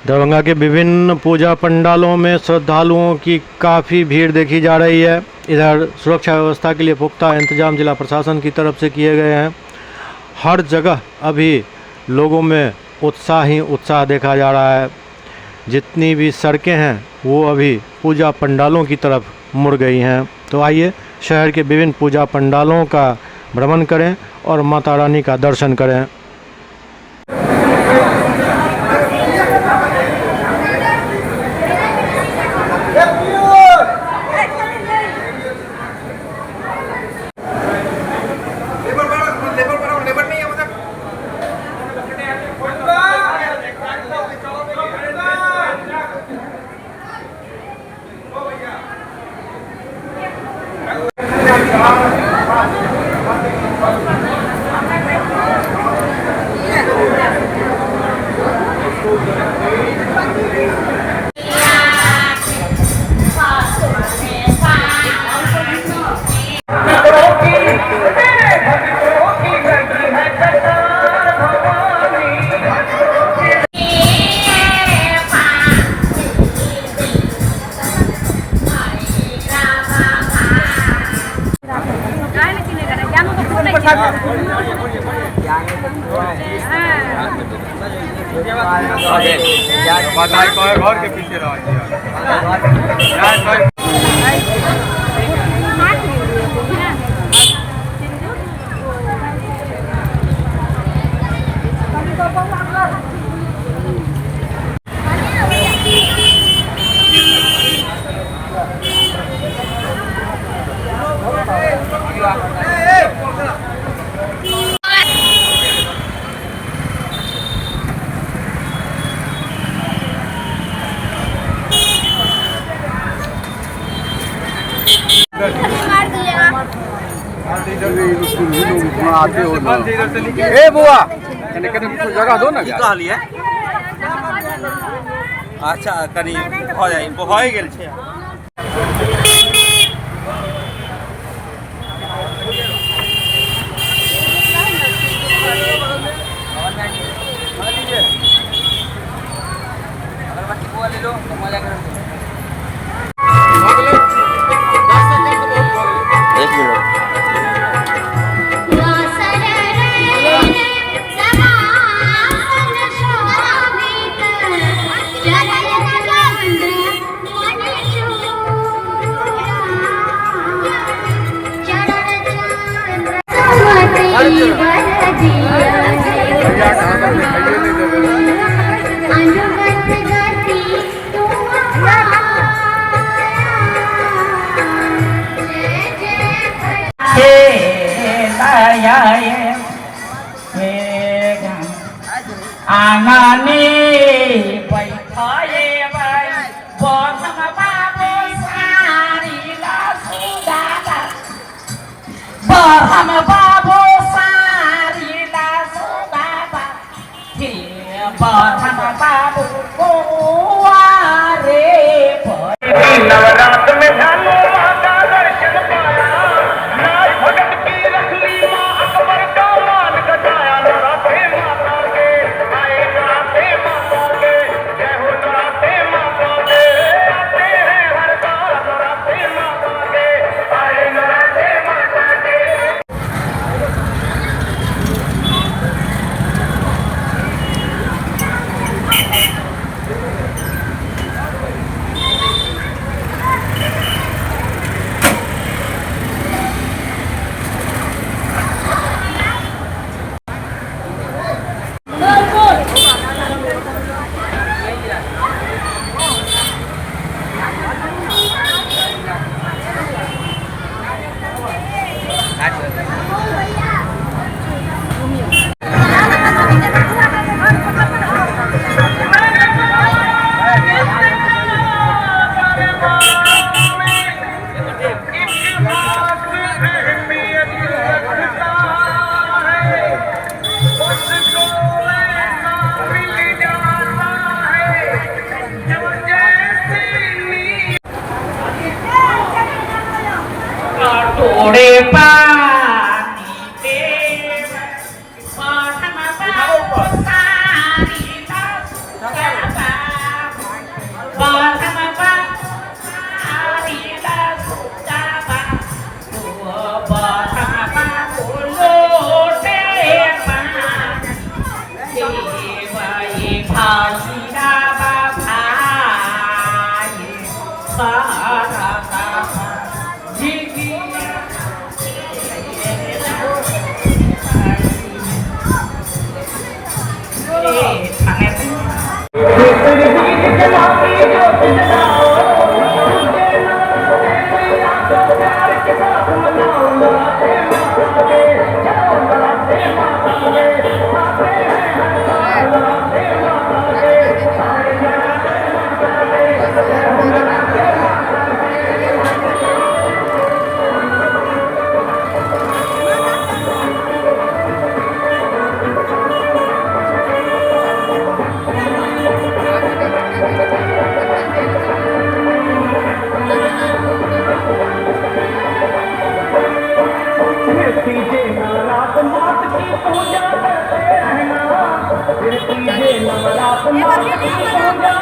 दरभंगा के विभिन्न पूजा पंडालों में श्रद्धालुओं की काफ़ी भीड़ देखी जा रही है। इधर सुरक्षा व्यवस्था के लिए पुख्ता इंतजाम जिला प्रशासन की तरफ से किए गए हैं। हर जगह अभी लोगों में उत्साह ही उत्साह देखा जा रहा है। जितनी भी सड़कें हैं वो अभी पूजा पंडालों की तरफ मुड़ गई हैं। तो आइए शहर के विभिन्न पूजा पंडालों का भ्रमण करें और माता रानी का दर्शन करें। घर के पीछे आते हो ना। ए बुआ कने कुछ जगह दो ना कहलिए। अच्छा कनी हो जाई होय गेल छै। अगरबत्ती बुआ ले लो मजा करो। एक मिनट आंगने बैठाए बरहम बाबू सारीला सुदादा बरहम बाबू सारीला सुदादा हे बरहम बाबू कुआरे नवरात्र में जानो माता दर्शन पाया नाय भगत की रखली माँ अकबर का मान गजाया नवरात्रे माता के आए नवरात्रे माता के जय हो नवरात्रे माता के आते हैं हर बार नवरात्रे माता के आए नवरात्रे माता के। पूजा करते रहना, फिर कीजिए नवरात्र माता की पूजा